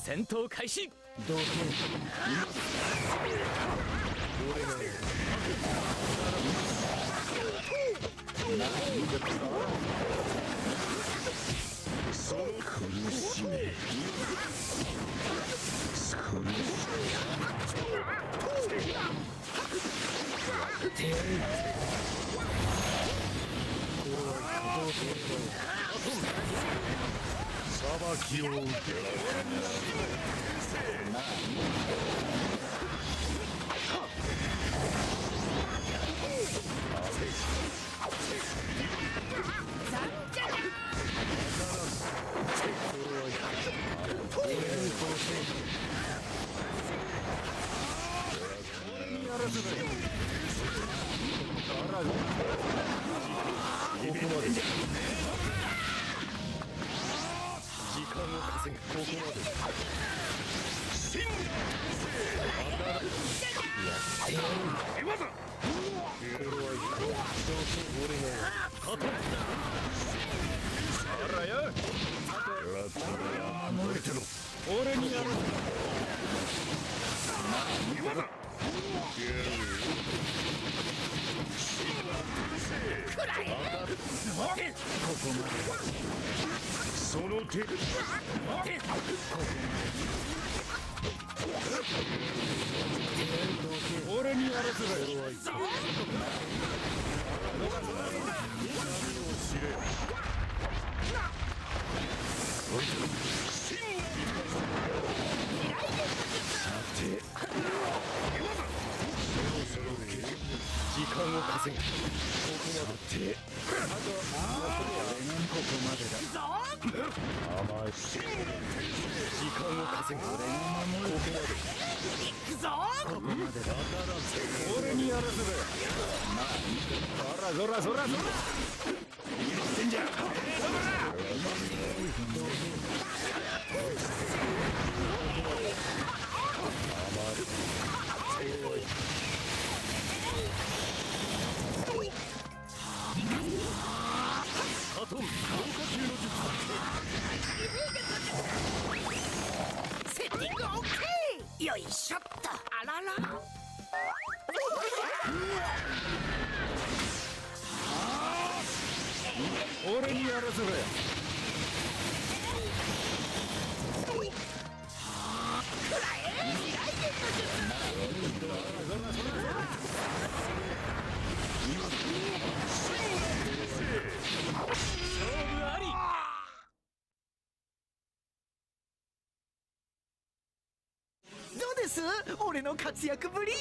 戦闘開始。どけ。俺がその苦しめ。手裁きを受けここまで。時間を稼ぐ。ここまで。俺にやる。その手俺にやらせろ。時間を稼ぐ。ここまで。ここまでだ。甘い時間を稼ぐ。ここまで。ここまでだ。俺にやらせろ。そらそら。言ってんじゃん。ハトン、強化級の術。セッティングオッケー。よいしょっと。あらら。俺にやらせろ。勝負あり。どうです俺の活躍ぶり。